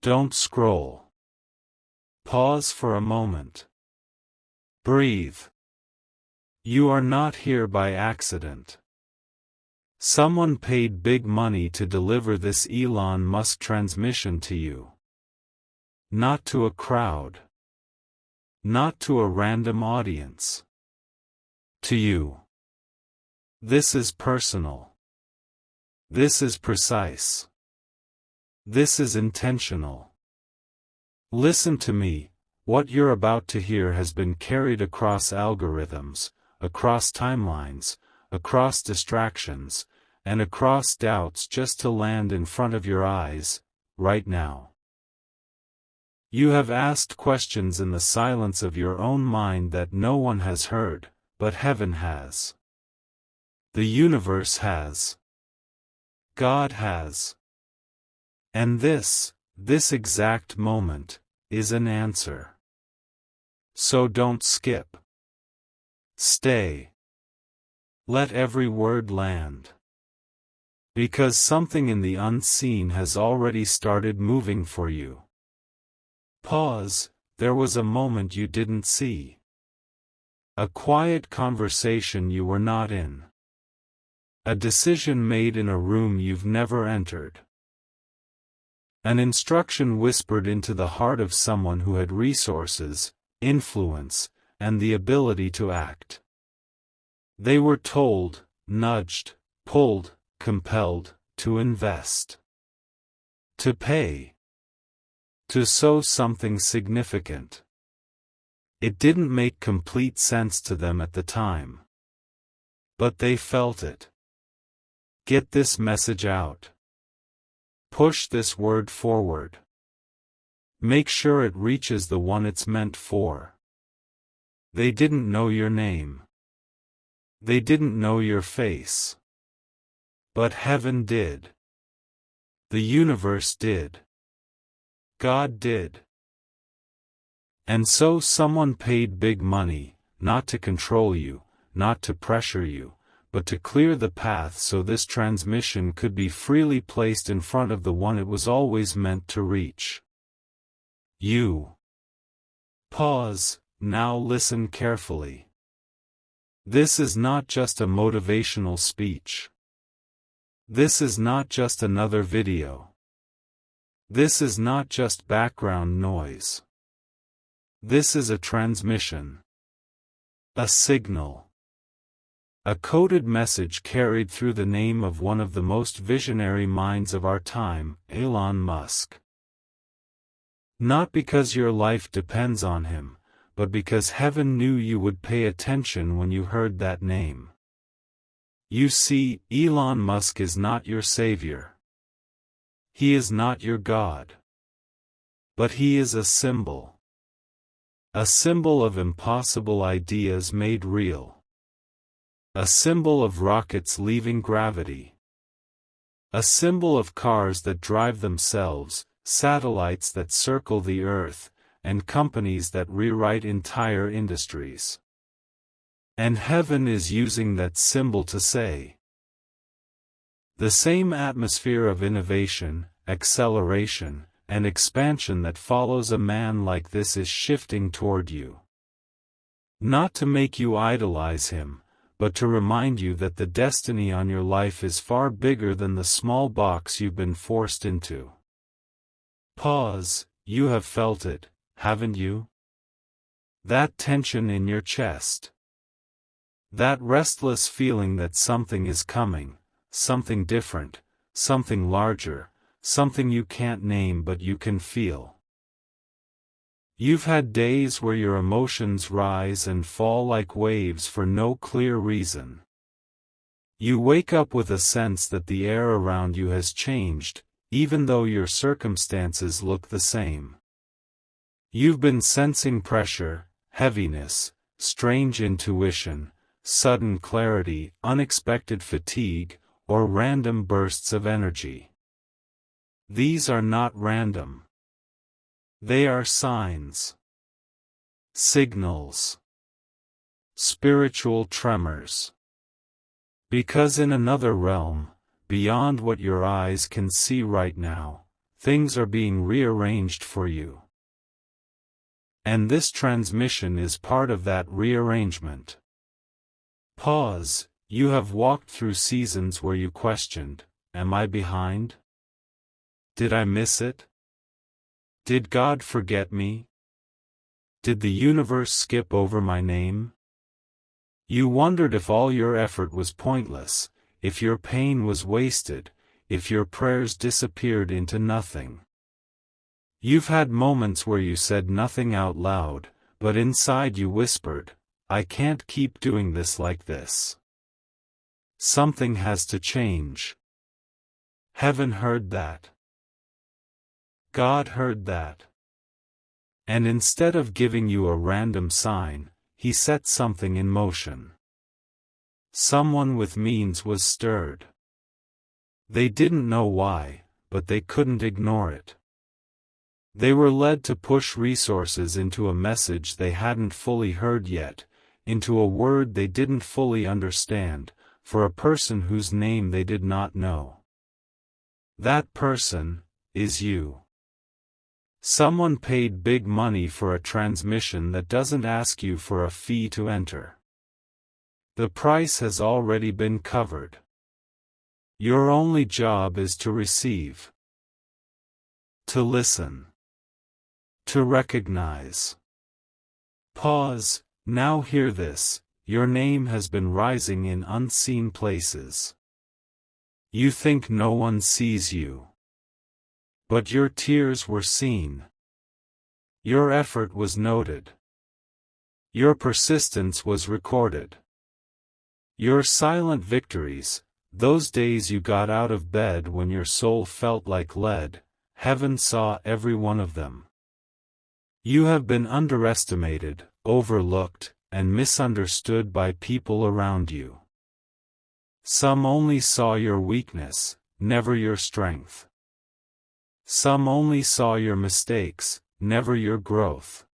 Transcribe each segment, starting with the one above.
Don't scroll. Pause for a moment. Breathe. You are not here by accident. Someone paid big money to deliver this Elon Musk transmission to you. Not to a crowd. Not to a random audience. To you. This is personal. This is precise. This is intentional. Listen to me, what you're about to hear has been carried across algorithms, across timelines, across distractions, and across doubts just to land in front of your eyes, right now. You have asked questions in the silence of your own mind that no one has heard, but heaven has. The universe has. God has. And this exact moment, is an answer. So don't skip. Stay. Let every word land. Because something in the unseen has already started moving for you. Pause, there was a moment you didn't see. A quiet conversation you were not in. A decision made in a room you've never entered. An instruction whispered into the heart of someone who had resources, influence, and the ability to act. They were told, nudged, pulled, compelled, to invest. To pay. To sow something significant. It didn't make complete sense to them at the time. But they felt it. Get this message out. Push this word forward. Make sure it reaches the one it's meant for. They didn't know your name. They didn't know your face. But heaven did. The universe did. God did. And so someone paid big money, not to control you, not to pressure you, but to clear the path so this transmission could be freely placed in front of the one it was always meant to reach. You. Pause, now listen carefully. This is not just a motivational speech. This is not just another video. This is not just background noise. This is a transmission. A signal. A coded message carried through the name of one of the most visionary minds of our time, Elon Musk. Not because your life depends on him, but because heaven knew you would pay attention when you heard that name. You see, Elon Musk is not your savior. He is not your God. But he is a symbol. A symbol of impossible ideas made real. A symbol of rockets leaving gravity. A symbol of cars that drive themselves, satellites that circle the Earth, and companies that rewrite entire industries. And heaven is using that symbol to say, the same atmosphere of innovation, acceleration, and expansion that follows a man like this is shifting toward you. Not to make you idolize him, but to remind you that the destiny on your life is far bigger than the small box you've been forced into. Pause, you have felt it, haven't you? That tension in your chest. That restless feeling that something is coming, something different, something larger, something you can't name but you can feel. You've had days where your emotions rise and fall like waves for no clear reason. You wake up with a sense that the air around you has changed, even though your circumstances look the same. You've been sensing pressure, heaviness, strange intuition, sudden clarity, unexpected fatigue, or random bursts of energy. These are not random. They are signs. Signals. Spiritual tremors. Because in another realm, beyond what your eyes can see right now, things are being rearranged for you. And this transmission is part of that rearrangement. Pause. You have walked through seasons where you questioned, am I behind? Did I miss it? Did God forget me? Did the universe skip over my name? You wondered if all your effort was pointless, if your pain was wasted, if your prayers disappeared into nothing. You've had moments where you said nothing out loud, but inside you whispered, I can't keep doing this like this. Something has to change. Heaven heard that. God heard that. And instead of giving you a random sign, He set something in motion. Someone with means was stirred. They didn't know why, but they couldn't ignore it. They were led to push resources into a message they hadn't fully heard yet, into a word they didn't fully understand, for a person whose name they did not know. That person is you. Someone paid big money for a transmission that doesn't ask you for a fee to enter. The price has already been covered. Your only job is to receive, to listen, to recognize. Pause. Now hear this, your name has been rising in unseen places. You think no one sees you. But your tears were seen. Your effort was noted. Your persistence was recorded. Your silent victories, those days you got out of bed when your soul felt like lead, heaven saw every one of them. You have been underestimated, overlooked, and misunderstood by people around you. Some only saw your weakness, never your strength. Some only saw your mistakes, never your growth.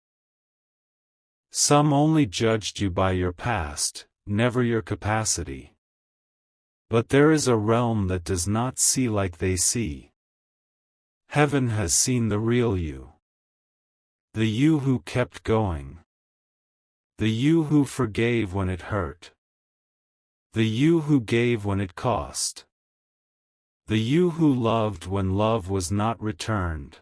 Some only judged you by your past, never your capacity. But there is a realm that does not see like they see. Heaven has seen the real you. The you who kept going. The you who forgave when it hurt. The you who gave when it cost. The you who loved when love was not returned.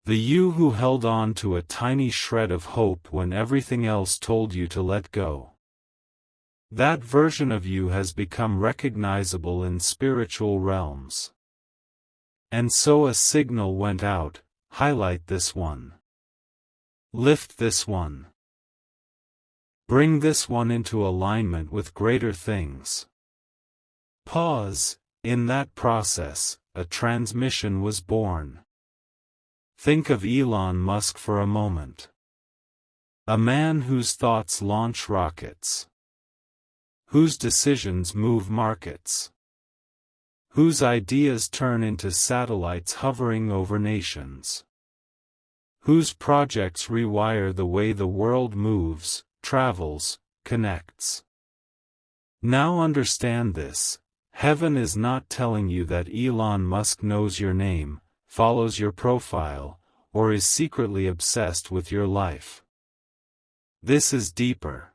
The you who held on to a tiny shred of hope when everything else told you to let go. That version of you has become recognizable in spiritual realms. And so a signal went out, highlight this one. Lift this one. Bring this one into alignment with greater things. Pause. In that process, a transmission was born. Think of Elon Musk for a moment. A man whose thoughts launch rockets. Whose decisions move markets. Whose ideas turn into satellites hovering over nations. Whose projects rewire the way the world moves, travels, connects. Now understand this. Heaven is not telling you that Elon Musk knows your name, follows your profile, or is secretly obsessed with your life. This is deeper.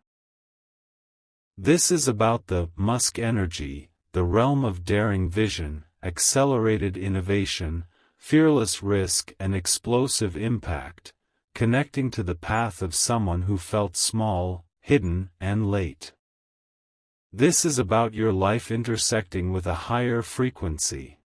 This is about the Musk energy, the realm of daring vision, accelerated innovation, fearless risk and explosive impact, connecting to the path of someone who felt small, hidden, and late. This is about your life intersecting with a higher frequency.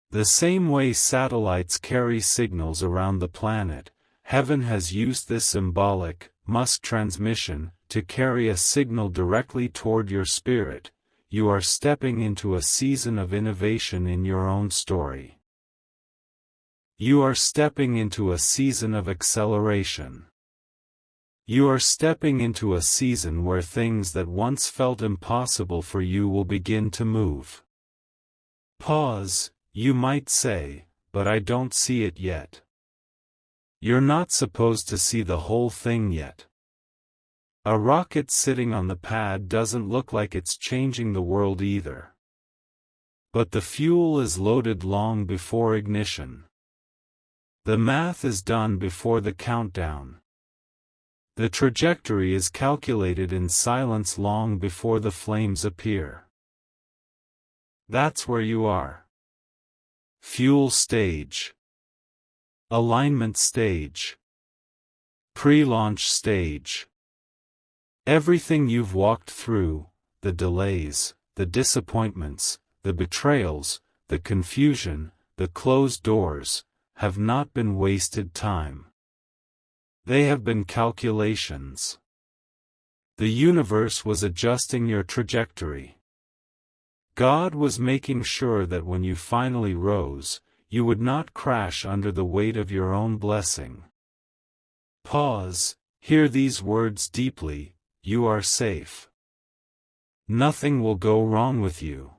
The same way satellites carry signals around the planet, heaven has used this symbolic, Musk transmission, to carry a signal directly toward your spirit. You are stepping into a season of innovation in your own story. You are stepping into a season of acceleration. You are stepping into a season where things that once felt impossible for you will begin to move. Pause, you might say, but I don't see it yet. You're not supposed to see the whole thing yet. A rocket sitting on the pad doesn't look like it's changing the world either. But the fuel is loaded long before ignition. The math is done before the countdown. The trajectory is calculated in silence long before the flames appear. That's where you are. Fuel stage. Alignment stage. Pre-launch stage. Everything you've walked through, the delays, the disappointments, the betrayals, the confusion, the closed doors, have not been wasted time. They have been calculations. The universe was adjusting your trajectory. God was making sure that when you finally rose, you would not crash under the weight of your own blessing. Pause, hear these words deeply, you are safe. Nothing will go wrong with you.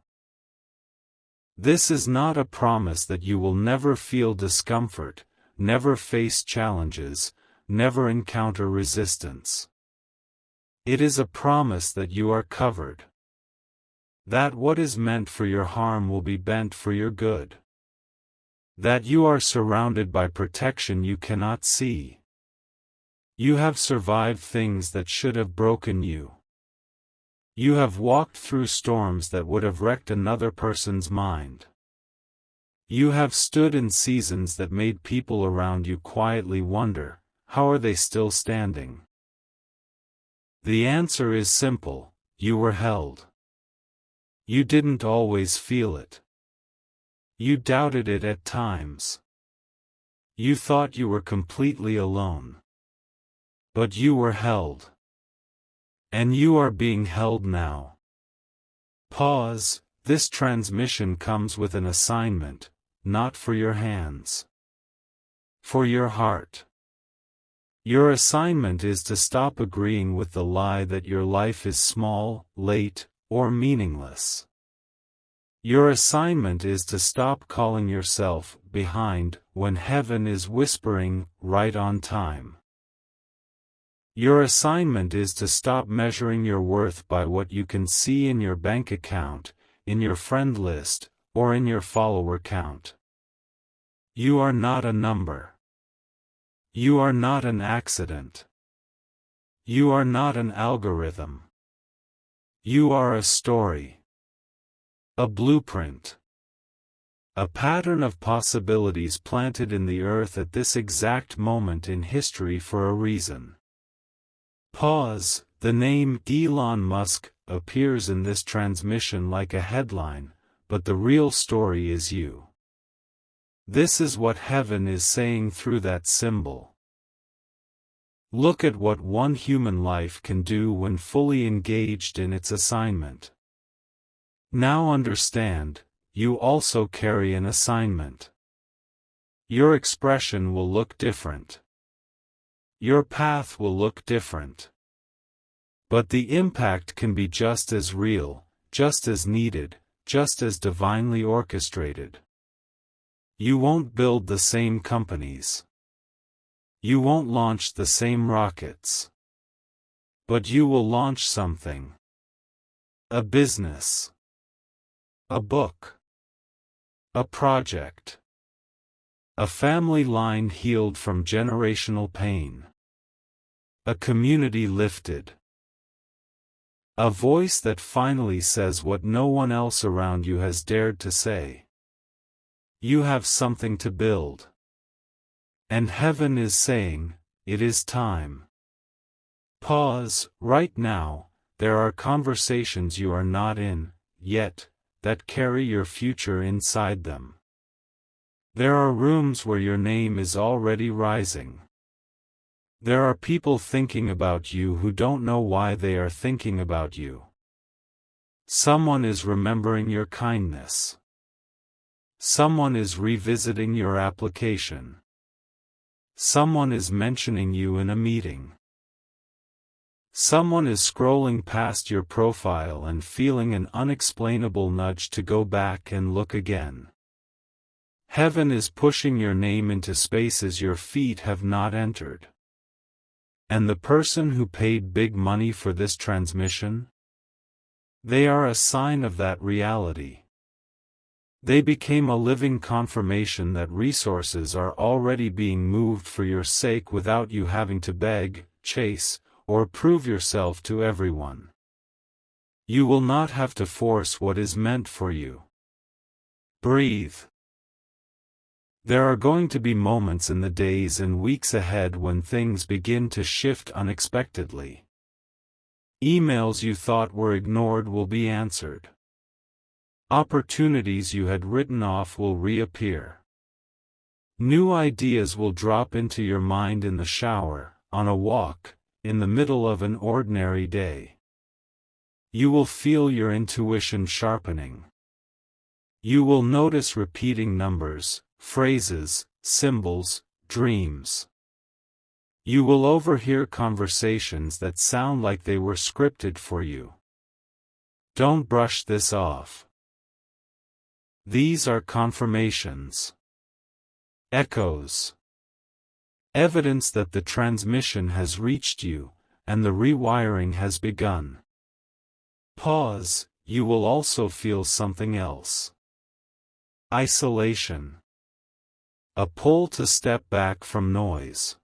This is not a promise that you will never feel discomfort, never face challenges, never encounter resistance. It is a promise that you are covered. That what is meant for your harm will be bent for your good. That you are surrounded by protection you cannot see. You have survived things that should have broken you. You have walked through storms that would have wrecked another person's mind. You have stood in seasons that made people around you quietly wonder, how are they still standing? The answer is simple, you were held. You didn't always feel it. You doubted it at times. You thought you were completely alone. But you were held. And you are being held now. Pause, this transmission comes with an assignment, not for your hands. For your heart. Your assignment is to stop agreeing with the lie that your life is small, late, or meaningless. Your assignment is to stop calling yourself behind when heaven is whispering, right on time. Your assignment is to stop measuring your worth by what you can see in your bank account, in your friend list, or in your follower count. You are not a number. You are not an accident. You are not an algorithm. You are a story. A blueprint. A pattern of possibilities planted in the earth at this exact moment in history for a reason. Pause, the name Elon Musk appears in this transmission like a headline, but the real story is you. This is what heaven is saying through that symbol. Look at what one human life can do when fully engaged in its assignment. Now understand, you also carry an assignment. Your expression will look different. Your path will look different. But the impact can be just as real, just as needed, just as divinely orchestrated. You won't build the same companies. You won't launch the same rockets. But you will launch something. A business. A book. A project. A family line healed from generational pain. A community lifted. A voice that finally says what no one else around you has dared to say. You have something to build. And heaven is saying, it is time. Pause, right now, there are conversations you are not in, yet, that carry your future inside them. There are rooms where your name is already rising. There are people thinking about you who don't know why they are thinking about you. Someone is remembering your kindness. Someone is revisiting your application. Someone is mentioning you in a meeting. Someone is scrolling past your profile and feeling an unexplainable nudge to go back and look again. Heaven is pushing your name into spaces your feet have not entered. And the person who paid big money for this transmission? They are a sign of that reality. They became a living confirmation that resources are already being moved for your sake without you having to beg, chase, or prove yourself to everyone. You will not have to force what is meant for you. Breathe. There are going to be moments in the days and weeks ahead when things begin to shift unexpectedly. Emails you thought were ignored will be answered. Opportunities you had written off will reappear. New ideas will drop into your mind in the shower, on a walk, in the middle of an ordinary day. You will feel your intuition sharpening. You will notice repeating numbers, phrases, symbols, dreams. You will overhear conversations that sound like they were scripted for you. Don't brush this off. These are confirmations. Echoes. Evidence that the transmission has reached you, and the rewiring has begun. Pause, you will also feel something else. Isolation. A pull to step back from noise.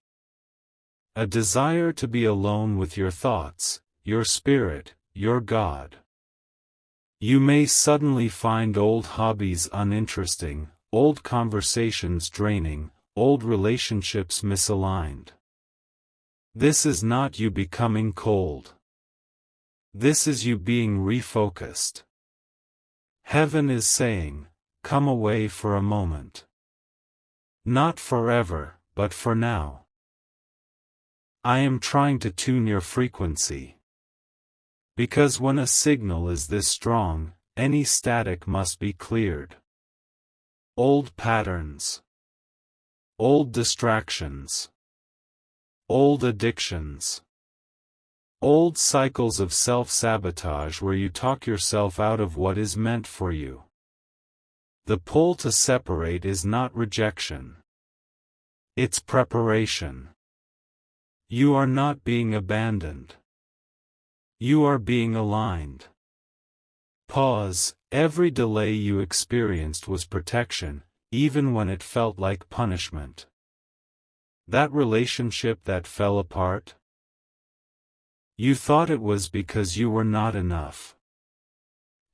A desire to be alone with your thoughts, your spirit, your God. You may suddenly find old hobbies uninteresting, old conversations draining, old relationships misaligned. This is not you becoming cold. This is you being refocused. Heaven is saying, come away for a moment. Not forever, but for now. I am trying to tune your frequency. Because when a signal is this strong, any static must be cleared. Old patterns. Old distractions. Old addictions. Old cycles of self-sabotage where you talk yourself out of what is meant for you. The pull to separate is not rejection. It's preparation. You are not being abandoned. You are being aligned. Pause. Every delay you experienced was protection, even when it felt like punishment. That relationship that fell apart? You thought it was because you were not enough.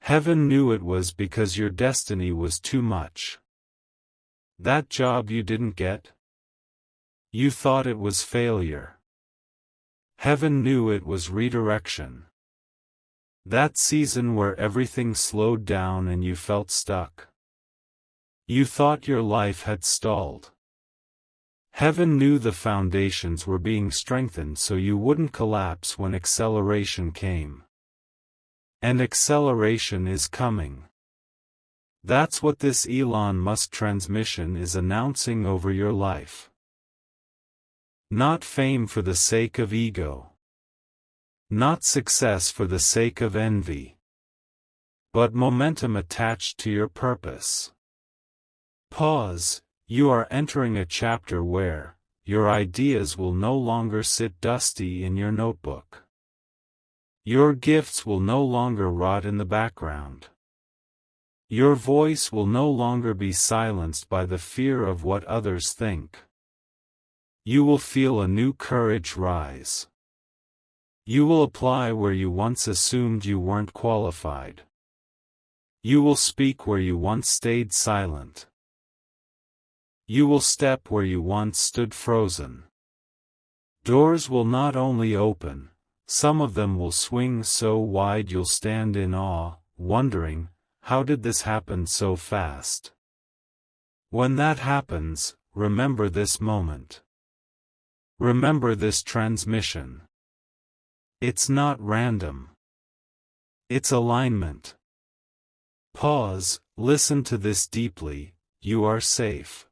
Heaven knew it was because your destiny was too much. That job you didn't get? You thought it was failure. Heaven knew it was redirection. That season where everything slowed down and you felt stuck. You thought your life had stalled. Heaven knew the foundations were being strengthened so you wouldn't collapse when acceleration came. And acceleration is coming. That's what this Elon Musk transmission is announcing over your life. Not fame for the sake of ego. Not success for the sake of envy. But momentum attached to your purpose. Pause. You are entering a chapter where your ideas will no longer sit dusty in your notebook. Your gifts will no longer rot in the background. Your voice will no longer be silenced by the fear of what others think. You will feel a new courage rise. You will apply where you once assumed you weren't qualified. You will speak where you once stayed silent. You will step where you once stood frozen. Doors will not only open, some of them will swing so wide you'll stand in awe, wondering, how did this happen so fast? When that happens, remember this moment. Remember this transmission. It's not random. It's alignment. Pause, listen to this deeply, you are safe.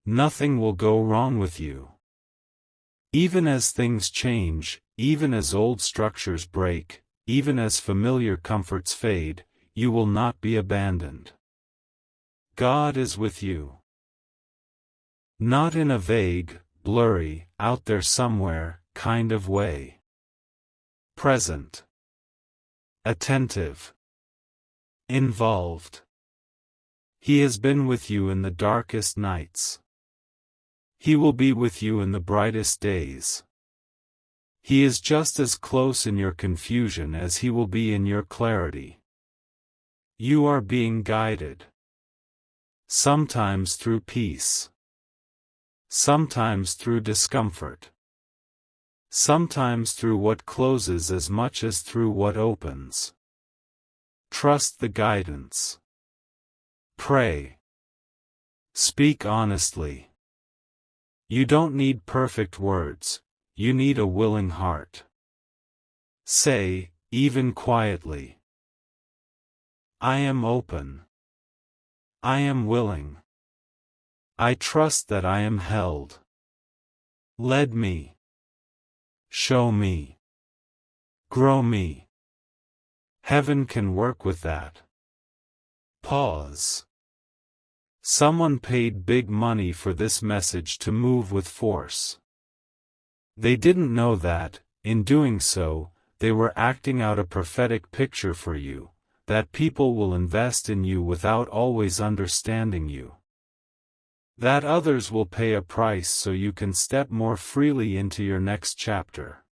Nothing will go wrong with you. Even as things change, even as old structures break, even as familiar comforts fade, you will not be abandoned. God is with you. Not in a vague, blurry, out there somewhere, kind of way. Present. Attentive. Involved. He has been with you in the darkest nights. He will be with you in the brightest days. He is just as close in your confusion as he will be in your clarity. You are being guided. Sometimes through peace. Sometimes through discomfort. Sometimes through what closes as much as through what opens. Trust the guidance. Pray. Speak honestly. You don't need perfect words, you need a willing heart. Say, even quietly, I am open. I am willing. I trust that I am held. Lead me. Show me. Grow me. Heaven can work with that. Pause. Someone paid big money for this message to move with force. They didn't know that, in doing so, they were acting out a prophetic picture for you, that people will invest in you without always understanding you. That others will pay a price so you can step more freely into your next chapter.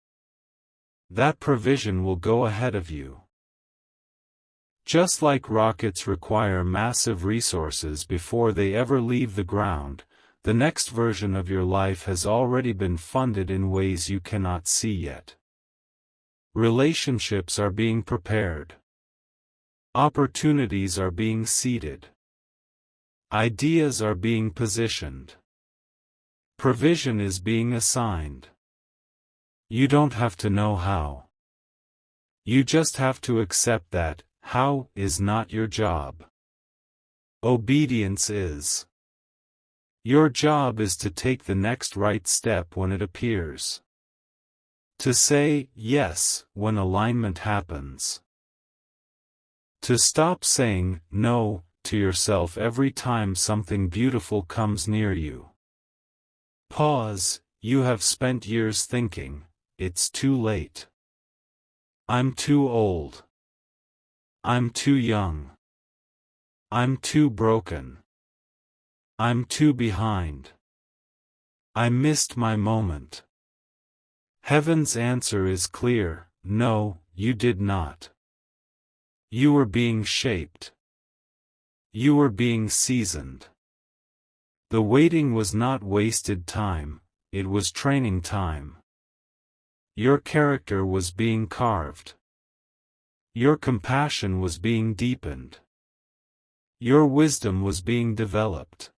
That provision will go ahead of you. Just like rockets require massive resources before they ever leave the ground, the next version of your life has already been funded in ways you cannot see yet. Relationships are being prepared. Opportunities are being seeded. Ideas are being positioned. Provision is being assigned. You don't have to know how. You just have to accept that how is not your job. Obedience is. Your job is to take the next right step when it appears. To say yes when alignment happens. To stop saying no to yourself every time something beautiful comes near you. Pause. You have spent years thinking, it's too late. I'm too old. I'm too young. I'm too broken. I'm too behind. I missed my moment. Heaven's answer is clear, no, you did not. You were being shaped. You were being seasoned. The waiting was not wasted time, it was training time. Your character was being carved. Your compassion was being deepened. Your wisdom was being developed.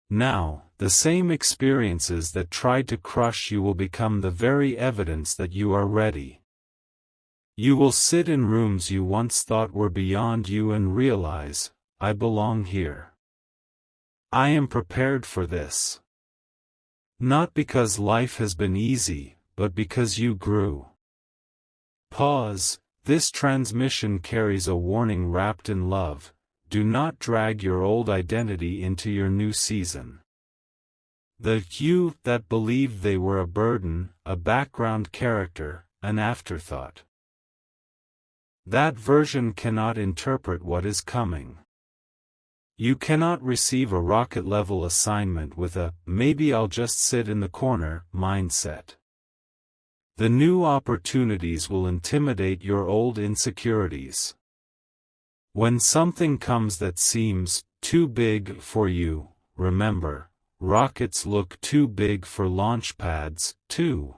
Now, the same experiences that tried to crush you will become the very evidence that you are ready. You will sit in rooms you once thought were beyond you and realize, I belong here. I am prepared for this. Not because life has been easy, but because you grew. Pause. This transmission carries a warning wrapped in love. Do not drag your old identity into your new season. The you that believed they were a burden, a background character, an afterthought. That version cannot interpret what is coming. You cannot receive a rocket-level assignment with a, maybe I'll just sit in the corner, mindset. The new opportunities will intimidate your old insecurities. When something comes that seems too big for you, remember, rockets look too big for launch pads, too.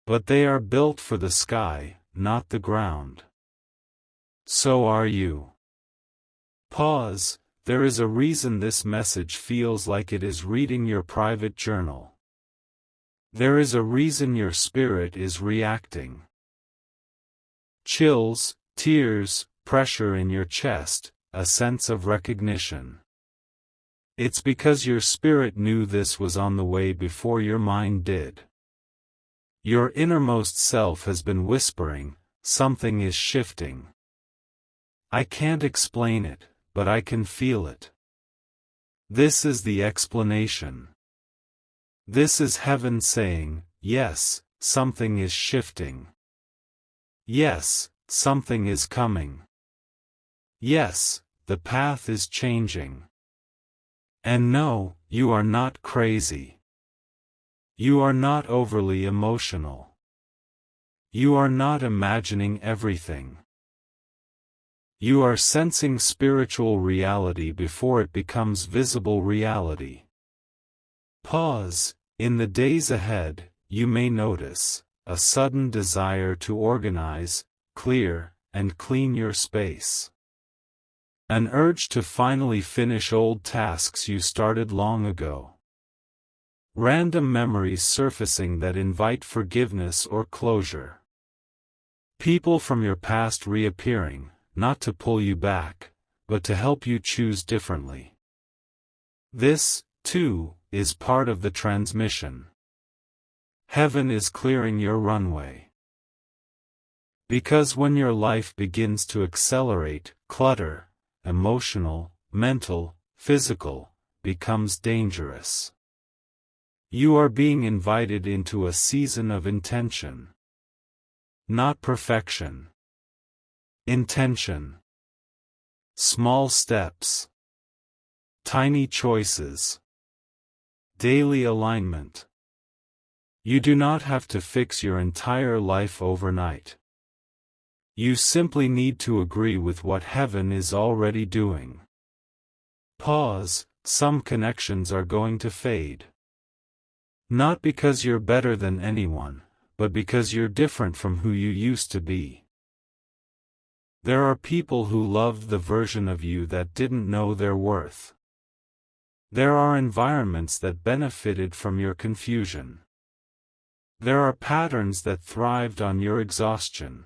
But they are built for the sky, not the ground. So are you. Pause. There is a reason this message feels like it is reading your private journal. There is a reason your spirit is reacting. Chills, tears, pressure in your chest, a sense of recognition. It's because your spirit knew this was on the way before your mind did. Your innermost self has been whispering, something is shifting. I can't explain it, but I can feel it. This is the explanation. This is heaven saying, yes, something is shifting. Yes, something is coming. Yes, the path is changing. And no, you are not crazy. You are not overly emotional. You are not imagining everything. You are sensing spiritual reality before it becomes visible reality. Pause. In the days ahead, you may notice a sudden desire to organize, clear, and clean your space. An urge to finally finish old tasks you started long ago. Random memories surfacing that invite forgiveness or closure. People from your past reappearing, not to pull you back, but to help you choose differently. This, too, is part of the transmission. Heaven is clearing your runway. Because when your life begins to accelerate, clutter, emotional, mental, physical, becomes dangerous. You are being invited into a season of intention. Not perfection. Intention. Small steps. Tiny choices. Daily alignment. You do not have to fix your entire life overnight. You simply need to agree with what heaven is already doing. Pause. Some connections are going to fade. Not because you're better than anyone, but because you're different from who you used to be. There are people who loved the version of you that didn't know their worth. There are environments that benefited from your confusion. There are patterns that thrived on your exhaustion.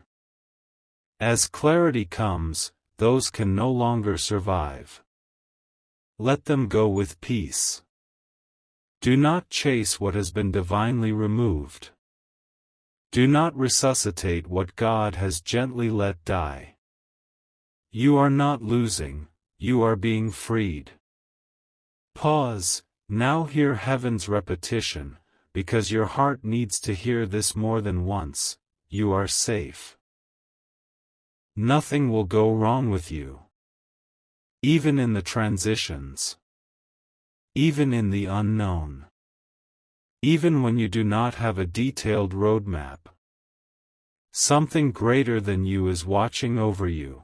As clarity comes, those can no longer survive. Let them go with peace. Do not chase what has been divinely removed. Do not resuscitate what God has gently let die. You are not losing, you are being freed. Pause. Now hear heaven's repetition, because your heart needs to hear this more than once. You are safe. Nothing will go wrong with you. Even in the transitions. Even in the unknown. Even when you do not have a detailed roadmap. Something greater than you is watching over you.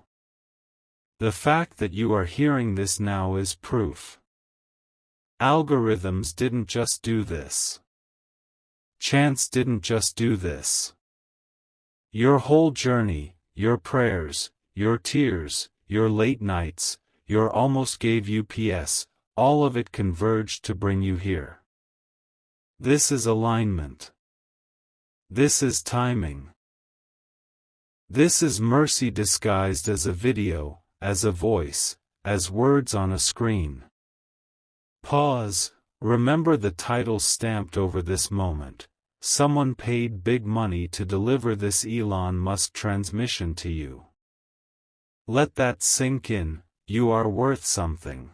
The fact that you are hearing this now is proof. Algorithms didn't just do this. Chance didn't just do this. Your whole journey, your prayers, your tears, your late nights, your almost gave UPS, all of it converged to bring you here. This is alignment. This is timing. This is mercy disguised as a video, as a voice, as words on a screen. Pause. Remember the title stamped over this moment. Someone paid big money to deliver this Elon Musk transmission to you. Let that sink in. You are worth something.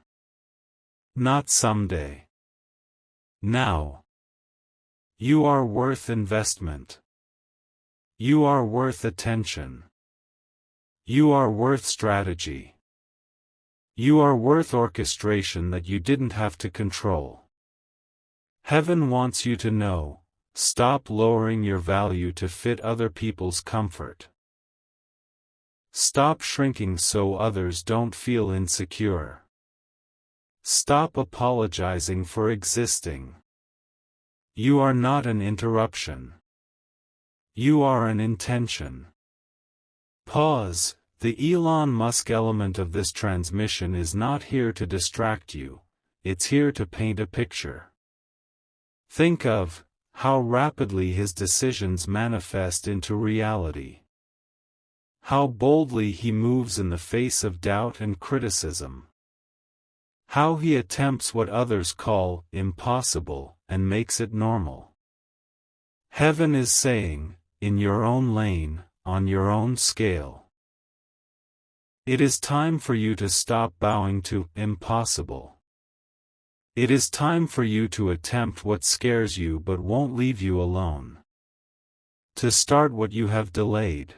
Not someday. Now. You are worth investment. You are worth attention. You are worth strategy. You are worth orchestration that you didn't have to control. Heaven wants you to know, stop lowering your value to fit other people's comfort. Stop shrinking so others don't feel insecure. Stop apologizing for existing. You are not an interruption. You are an intention. Pause. The Elon Musk element of this transmission is not here to distract you, it's here to paint a picture. Think of how rapidly his decisions manifest into reality. How boldly he moves in the face of doubt and criticism. How he attempts what others call impossible and makes it normal. Heaven is saying, in your own lane, on your own scale. It is time for you to stop bowing to impossible. It is time for you to attempt what scares you but won't leave you alone. To start what you have delayed.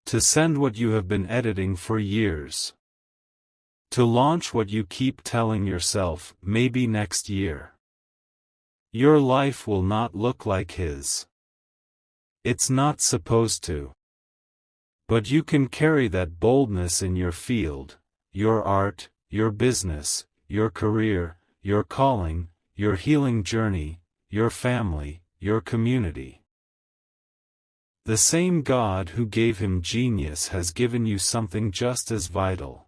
To send what you have been editing for years. To launch what you keep telling yourself, maybe next year. Your life will not look like his. It's not supposed to. But you can carry that boldness in your field, your art, your business, your career, your calling, your healing journey, your family, your community. The same God who gave him genius has given you something just as vital.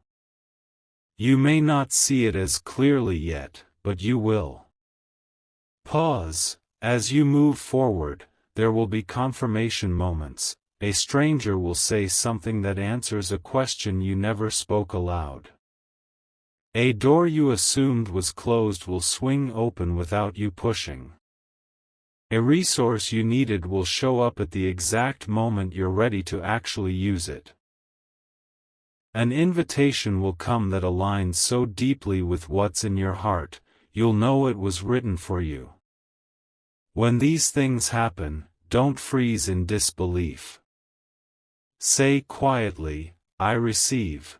You may not see it as clearly yet, but you will. Pause. As you move forward, there will be confirmation moments. A stranger will say something that answers a question you never spoke aloud. A door you assumed was closed will swing open without you pushing. A resource you needed will show up at the exact moment you're ready to actually use it. An invitation will come that aligns so deeply with what's in your heart, you'll know it was written for you. When these things happen, don't freeze in disbelief. Say quietly, I receive.